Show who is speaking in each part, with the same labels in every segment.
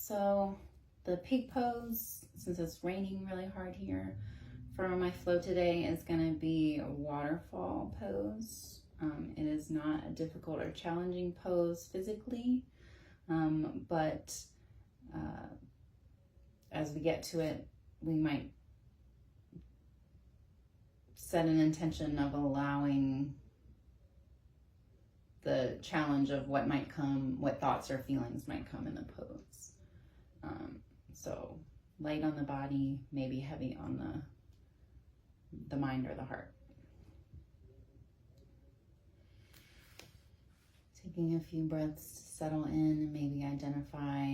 Speaker 1: So the pig pose, since it's raining really hard here, for my flow today is going to be a waterfall pose. It is not a difficult or challenging pose physically, but as we get to it, we might set an intention of allowing the challenge of what might come, what thoughts or feelings might come in the pose. So light on the body, maybe heavy on the mind or the heart. Taking a few breaths to settle in and maybe identify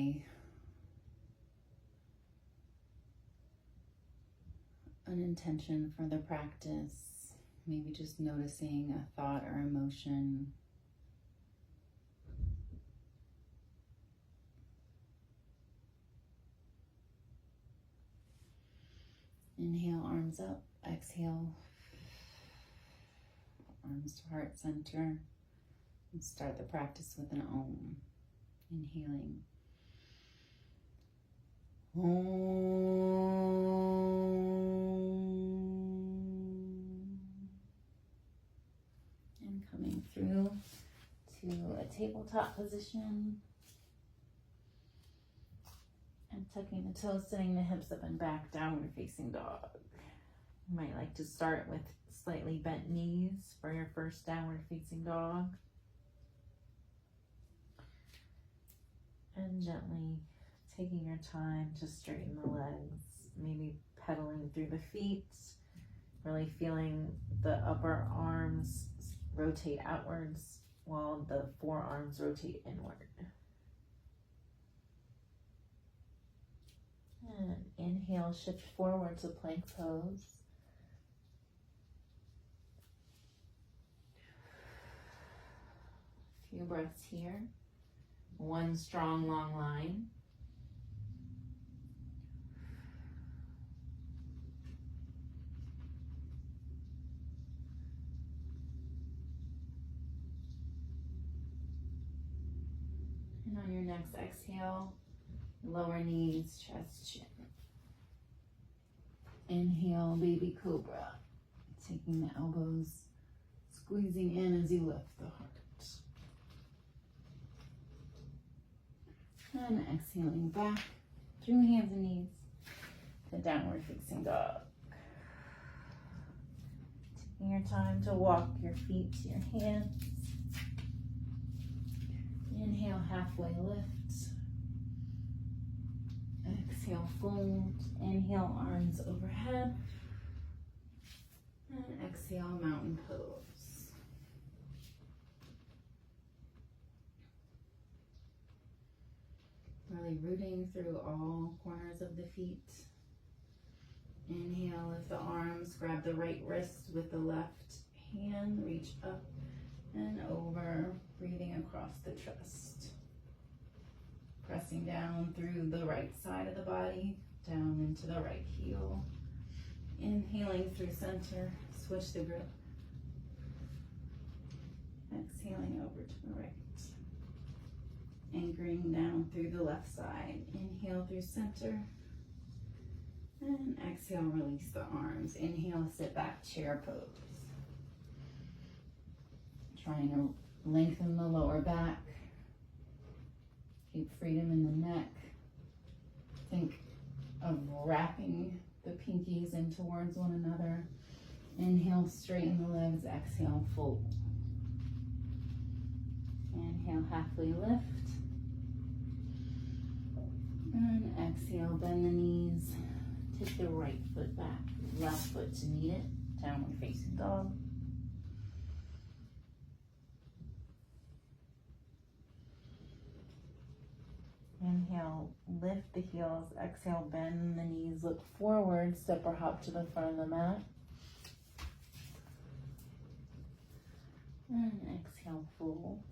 Speaker 1: an intention for the practice. Maybe just noticing a thought or emotion. Inhale, arms up. Exhale, arms to heart center. And start the practice with an Om. Inhaling. Om. And coming through to a tabletop position. And tucking the toes, sitting the hips up and back, downward facing dog. You might like to start with slightly bent knees for your first downward facing dog. And gently taking your time to straighten the legs, maybe pedaling through the feet, really feeling the upper arms rotate outwards while the forearms rotate inward. And inhale, shift forward to plank pose. A few breaths here. One strong, long line. And on your next exhale, lower knees, chest, chin. Inhale, baby cobra. Taking the elbows, squeezing in as you lift the heart. And exhaling back through hands and knees to downward facing dog. Taking your time to walk your feet to your hands. Inhale, halfway lift. Exhale, fold. Inhale, arms overhead. And exhale, mountain pose. Really rooting through all corners of the feet. Inhale, lift the arms, grab the right wrist with the left hand, reach up and over, breathing across the chest. Pressing down through the right side of the body, down into the right heel. Inhaling through center, switch the grip. Exhaling over to the right. Anchoring down through the left side. Inhale through center. And exhale, release the arms. Inhale, sit back, chair pose. Trying to lengthen the lower back. Keep freedom in the neck. Think of wrapping the pinkies in towards one another. Inhale, straighten the legs. Exhale, fold. Inhale, halfway lift. And exhale, bend the knees. Take the right foot back, left foot to meet it. Downward facing dog. Inhale, lift the heels. Exhale, bend the knees. Look forward, step or hop to the front of the mat. And exhale, fold.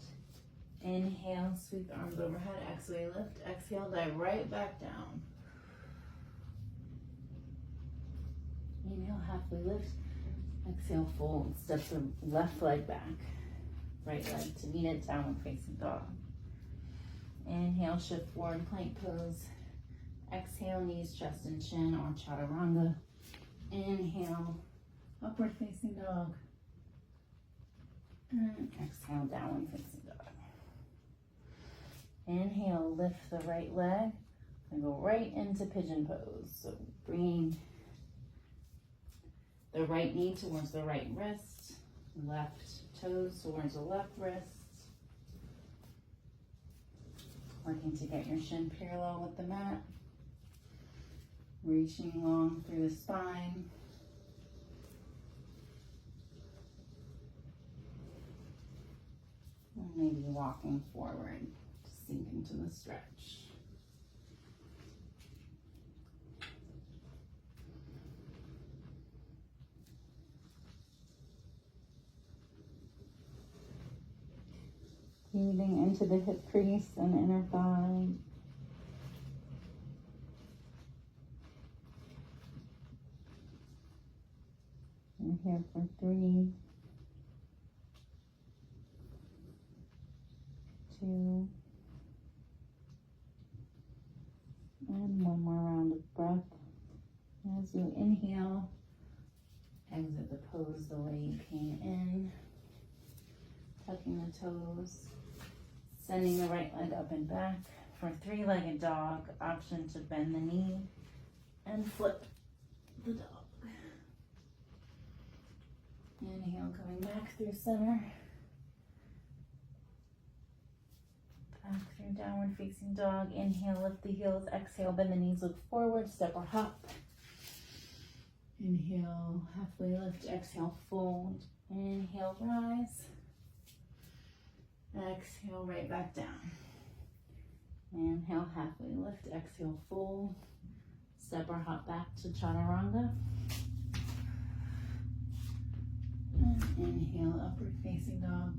Speaker 1: Inhale, sweep the arms overhead. Exhale, lift. Exhale, dive right back down. Inhale, halfway lift. Exhale, fold. Step the left leg back. Right leg to meet it, downward facing dog. Inhale, shift forward, plank pose. Exhale, knees, chest, and chin, or chaturanga. Inhale, upward facing dog. And exhale, downward facing dog. Inhale, lift the right leg and go right into pigeon pose. So bringing the right knee towards the right wrist, left toes towards the left wrist. Working to get your shin parallel with the mat. Reaching long through the spine. And maybe walking forward to sink into the stretch. Breathing into the hip crease and inner thigh. And here for 3, 2, and one more round of breath. As you inhale, exit the pose the way you came in, tucking the toes, sending the right leg up and back for 3-legged dog. Option to bend the knee and flip the dog. Inhale, coming back through center. Back through downward facing dog. Inhale, lift the heels. Exhale, bend the knees, look forward, step or hop. Inhale, halfway lift. Exhale, fold. Inhale, rise. Exhale, right back down. Inhale, halfway lift. Exhale, fold. Step or hop back to chaturanga. And inhale, upward facing dog.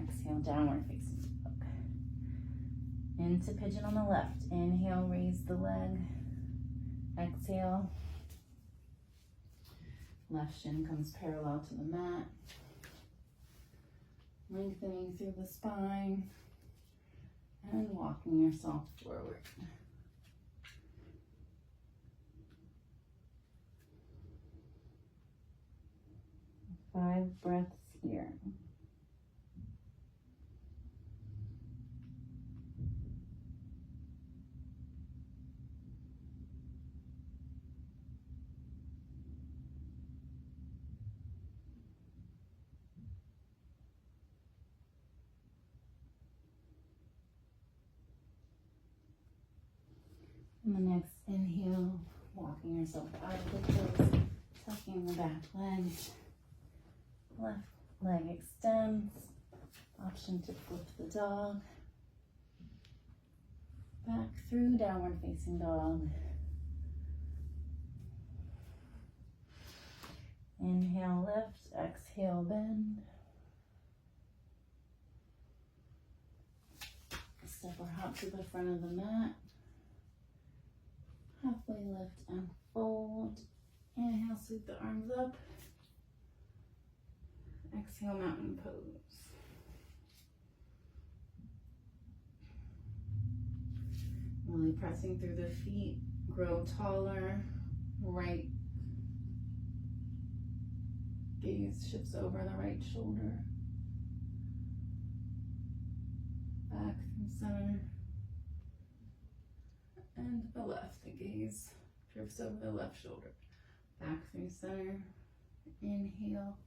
Speaker 1: Exhale, downward facing dog. Into pigeon on the left. Inhale, raise the leg. Exhale. Left shin comes parallel to the mat. Lengthening through the spine. And walking yourself forward. 5 breaths here. And the next inhale, walking yourself out of the pose, tucking the back leg. Left leg extends. Option to flip the dog. Back through downward facing dog. Inhale, lift. Exhale, bend. Step or hop to the front of the mat. Halfway lift and fold. Inhale, sweep the arms up. Exhale, mountain pose. Really pressing through the feet. Grow taller. Right gaze shifts over the right shoulder. Back through center. And the left, the gaze drifts over the left shoulder. Back through center. Inhale.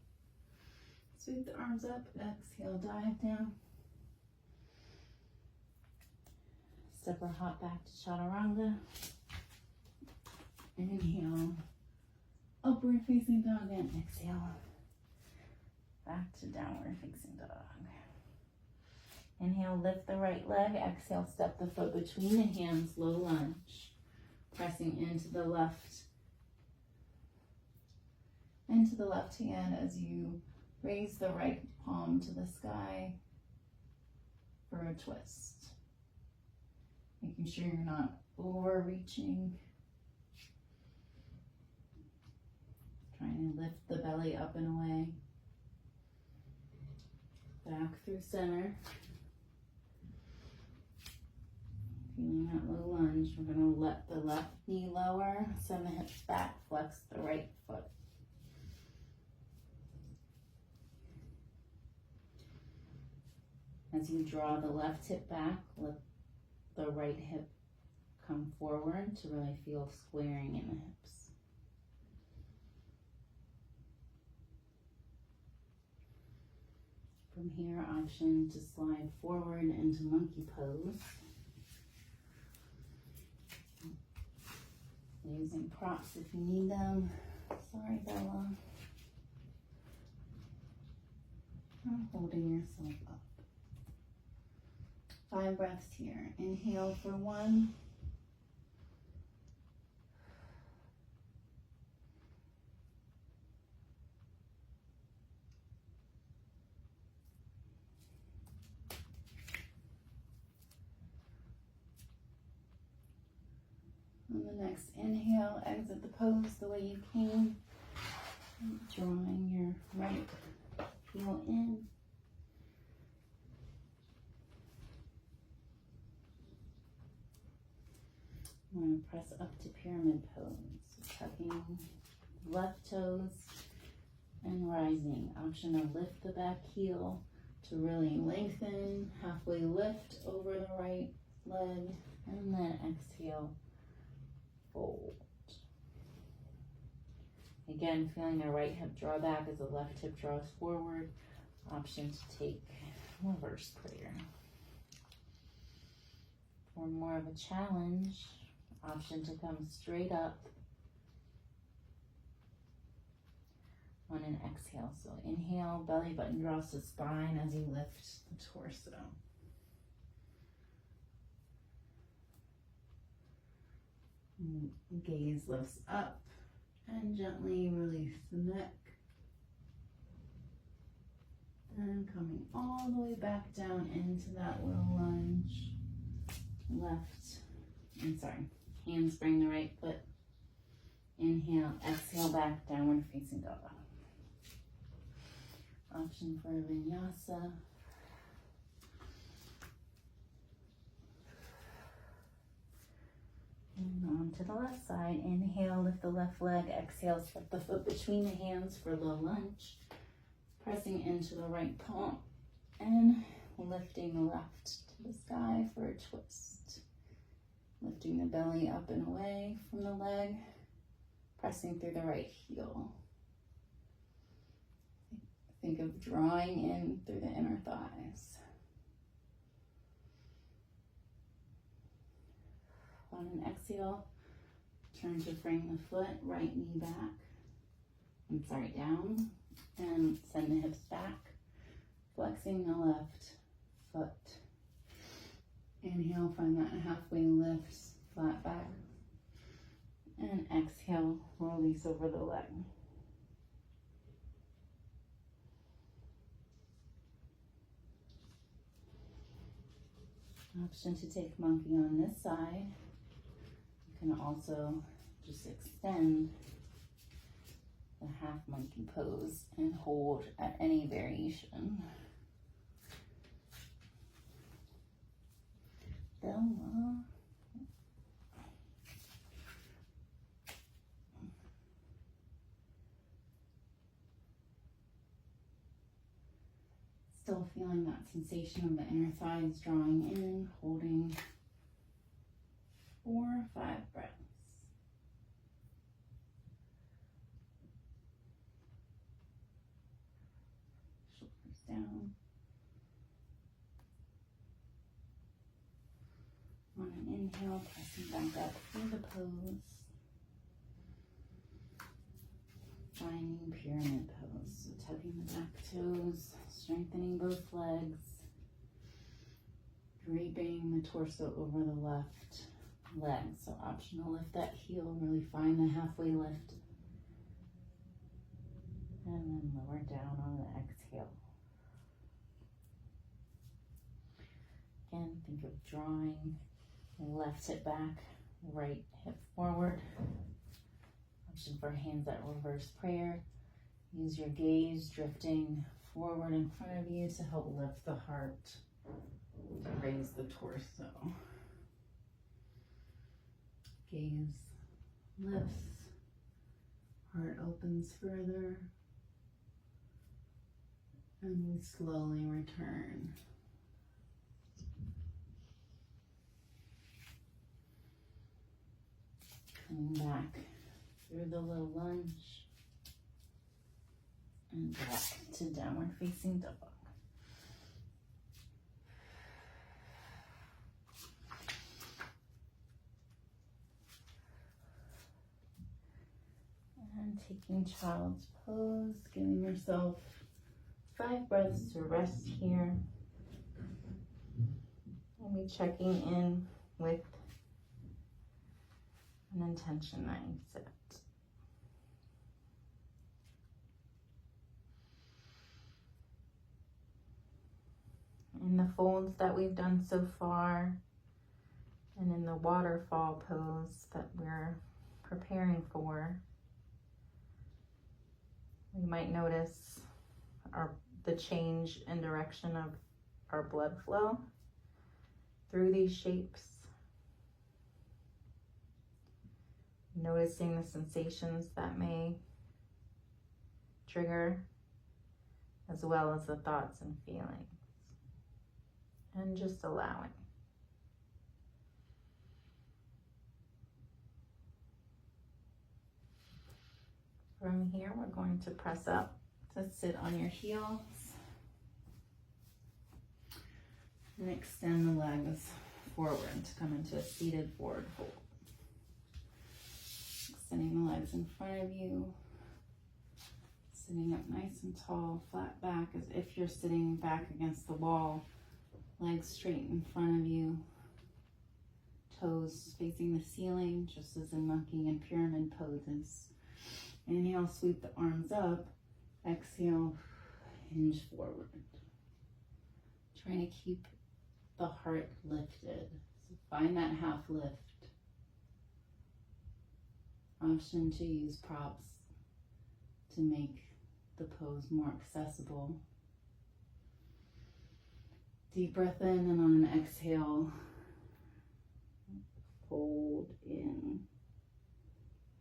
Speaker 1: Sweep the arms up. Exhale, dive down. Step or hop back to chaturanga. Inhale. Upward facing dog and exhale. Back to downward facing dog. Inhale, lift the right leg. Exhale, step the foot between the hands, low lunge. Pressing into the left hand as you raise the right palm to the sky for a twist. Making sure you're not overreaching. Trying to lift the belly up and away. Back through center. Feeling that low lunge, we're going to let the left knee lower, send the hips back, flex the right foot. As you draw the left hip back, let the right hip come forward to really feel squaring in the hips. From here, option to slide forward into monkey pose. Using props if you need them. Sorry, Bella. I'm holding yourself up. 5 breaths here. Inhale for 1. On the next inhale, exit the pose the way you came. Drawing your right heel in. I'm going to press up to pyramid pose. Tucking left toes and rising. Option to lift the back heel to really lengthen. Halfway lift over the right leg and then exhale. Fold. Again, feeling the right hip draw back as the left hip draws forward. Option to take reverse prayer. For more of a challenge, option to come straight up on an exhale. So inhale, belly button draws the spine as you lift the torso. Gaze lifts up and gently release the neck. And coming all the way back down into that low lunge. Hands bring the right foot. Inhale, exhale back, downward facing dog. Option for vinyasa. And on to the left side. Inhale, lift the left leg. Exhale, step the foot between the hands for low lunge. Pressing into the right palm and lifting the left to the sky for a twist. Lifting the belly up and away from the leg. Pressing through the right heel. Think of drawing in through the inner thighs. On an exhale, turn to frame the foot, right knee back. Down. And send the hips back. Flexing the left foot. Inhale, find that halfway lift, flat back. And exhale, release over the leg. Option to take monkey on this side. You can also just extend the half monkey pose and hold at any variation. Bella. Still feeling that sensation of the inner thighs drawing in, holding 4 or 5 breaths. Shoulders down. On an inhale, pressing back up through the pose. Finding pyramid pose. So tucking the back toes, strengthening both legs, draping the torso over the left leg. So optional, lift that heel, really find the halfway lift. And then lower down on the exhale. Again, think of drawing left hip back, right hip forward. Option for hands at reverse prayer. Use your gaze drifting forward in front of you to help lift the heart, to raise the torso. Gaze lifts, heart opens further, and we slowly return. Coming back through the low lunge and back to downward facing dog. And taking child's pose, giving yourself 5 breaths to rest here. And be checking in with an intention that you set. In the folds that we've done so far, and in the waterfall pose that we're preparing for, we might notice the change in direction of our blood flow through these shapes. Noticing the sensations that may trigger, as well as the thoughts and feelings. And just allowing. From here, we're going to press up to sit on your heels and extend the legs forward to come into a seated forward fold. Extending the legs in front of you, sitting up nice and tall, flat back as if you're sitting back against the wall, legs straight in front of you, toes facing the ceiling, just as in monkey and pyramid poses. Inhale, sweep the arms up. Exhale, hinge forward. Trying to keep the heart lifted. So find that half lift. Option to use props to make the pose more accessible. Deep breath in, and on an exhale, fold in,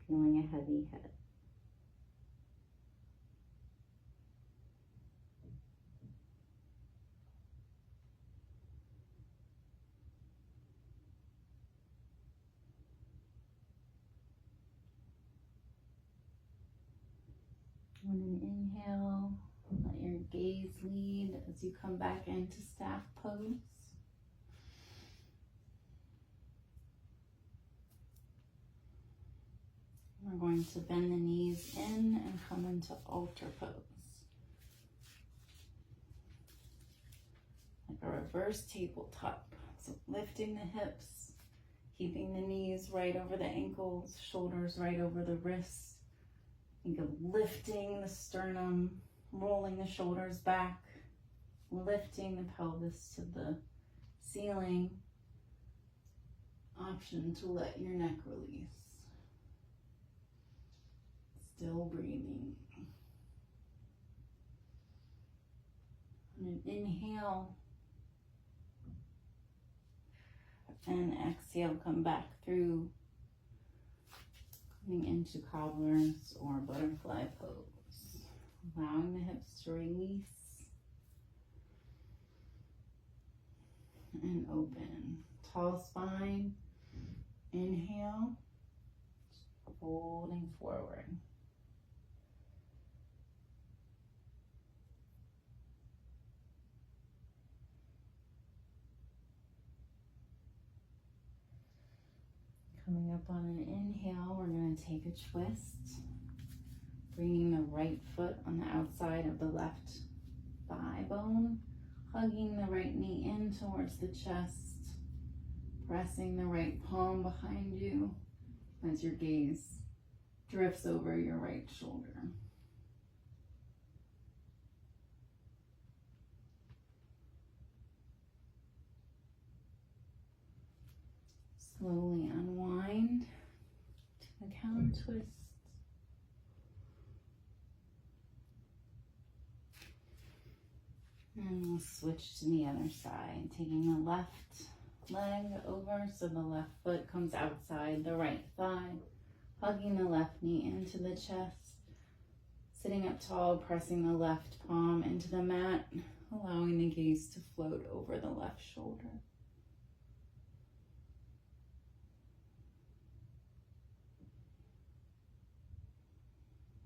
Speaker 1: feeling a heavy head. On an inhale, let your gaze lead as you come back into staff pose. We're going to bend the knees in and come into altar pose. Like a reverse tabletop. So lifting the hips, keeping the knees right over the ankles, shoulders right over the wrists. Think of lifting the sternum, rolling the shoulders back, lifting the pelvis to the ceiling. Option to let your neck release. Still breathing. On an inhale and exhale, come back through. Coming into cobblers or butterfly pose. Allowing the hips to release and open. Tall spine. Inhale. Folding forward. Coming up on an inhale, we're going to take a twist, bringing the right foot on the outside of the left thigh bone, hugging the right knee in towards the chest, pressing the right palm behind you as your gaze drifts over your right shoulder. Slowly unwind to the counter twist. And we'll switch to the other side, taking the left leg over so the left foot comes outside the right thigh, hugging the left knee into the chest, sitting up tall, pressing the left palm into the mat, allowing the gaze to float over the left shoulder.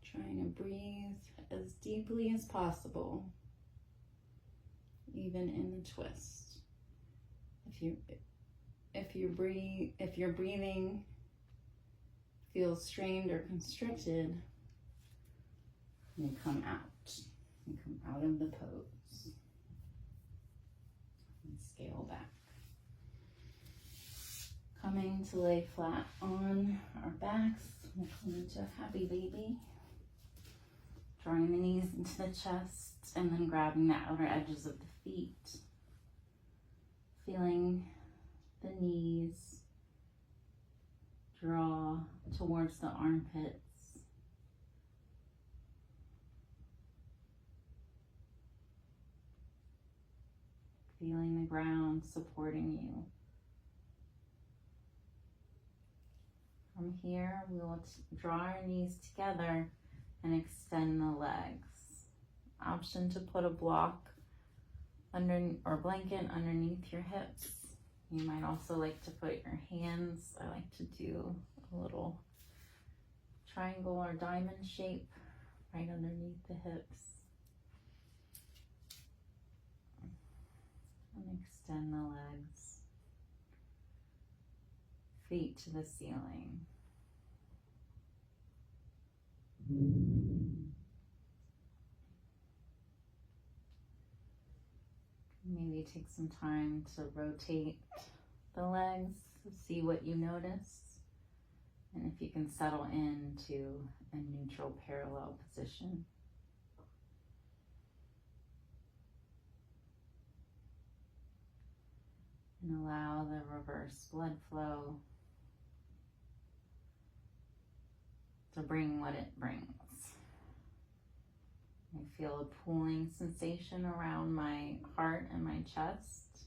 Speaker 1: Trying to breathe as deeply as possible, even in the twist. If your breathing feels strained or constricted, you come out. You come out of the pose and scale back. Coming to lay flat on our backs, we'll come into a happy baby. Drawing the knees into the chest and then grabbing the outer edges of the feet. Feeling the knees draw towards the armpits. Feeling the ground supporting you. From here, we will draw our knees together and extend the legs. Option to put a block under or blanket underneath your hips. You might also like to put your hands, I like to do a little triangle or diamond shape right underneath the hips. And extend the legs. Feet to the ceiling. Maybe take some time to rotate the legs, see what you notice, and if you can settle into a neutral parallel position. And allow the reverse blood flow to bring what it brings. I feel a pulling sensation around my heart and my chest.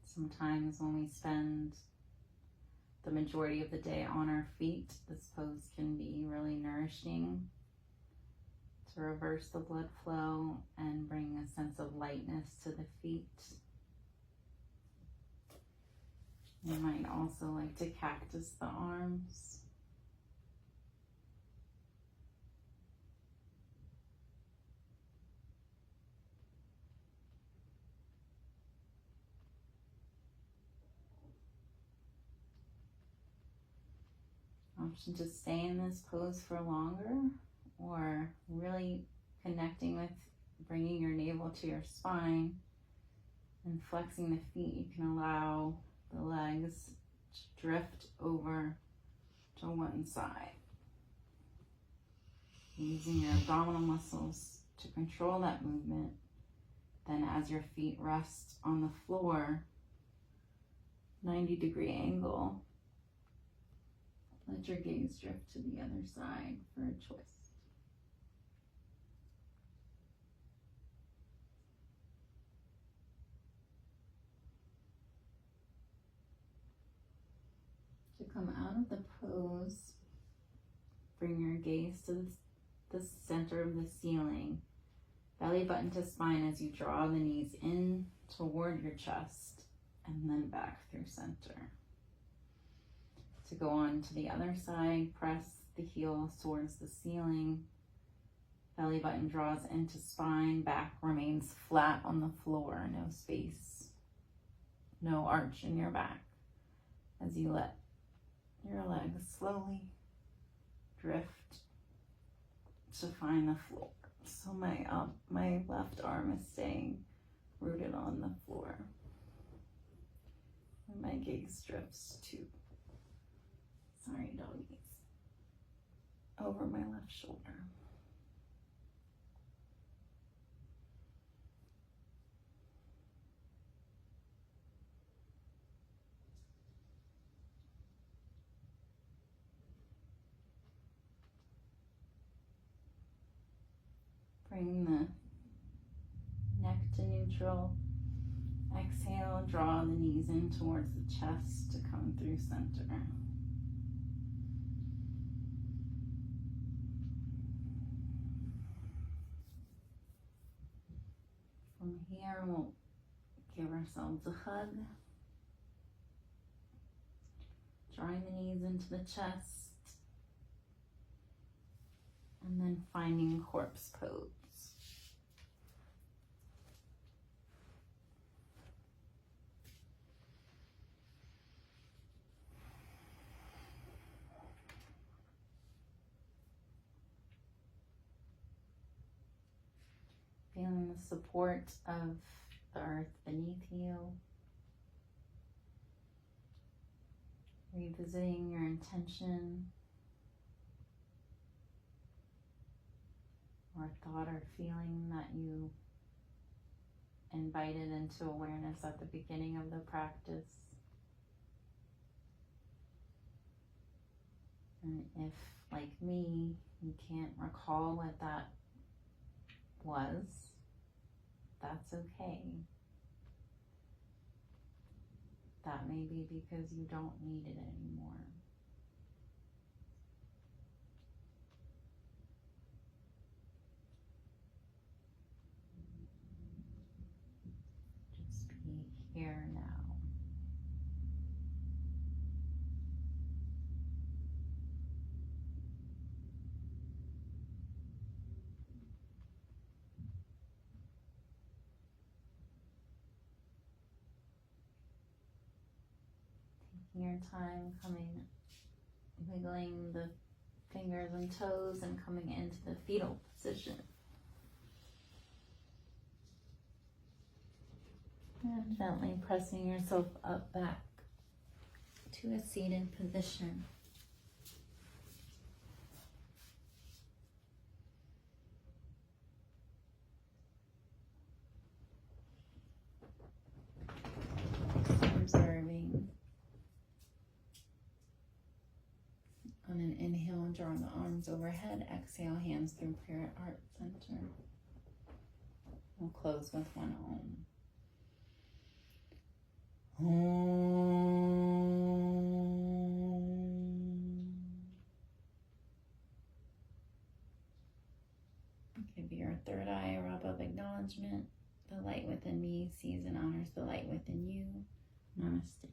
Speaker 1: Sometimes when we spend the majority of the day on our feet, this pose can be really nourishing to reverse the blood flow and bring a sense of lightness to the feet. You might also like to cactus the arms. Option to stay in this pose for longer, or really connecting with bringing your navel to your spine and flexing the feet. You can allow the legs to drift over to one side. Using your abdominal muscles to control that movement. Then as your feet rest on the floor, 90-degree angle, let your gaze drift to the other side for a twist. To come out of the pose, bring your gaze to the center of the ceiling. Belly button to spine as you draw the knees in toward your chest and then back through center. To go on to the other side, press the heels towards the ceiling. Belly button draws into spine, back remains flat on the floor, no space, no arch in your back as you let your legs slowly drift to find the floor. So my left arm is staying rooted on the floor. And my gaze drifts to, sorry doggies, over my left shoulder. Bring the neck to neutral. Exhale, draw the knees in towards the chest to come through center. From here, we'll give ourselves a hug. Drawing the knees into the chest. And then finding corpse pose. Feeling the support of the earth beneath you. Revisiting your intention or thought or feeling that you invited into awareness at the beginning of the practice. And if, like me, you can't recall what that was, that's okay. That may be because you don't need it anymore. Just be here now. Your time wiggling the fingers and toes and coming into the fetal position. And gently pressing yourself up back to a seated position. Observing. On an inhale, draw the arms overhead. Exhale, hands through prayer at heart center. We'll close with one Om. Give your third eye a rub of acknowledgement. The light within me sees and honors the light within you. Namaste.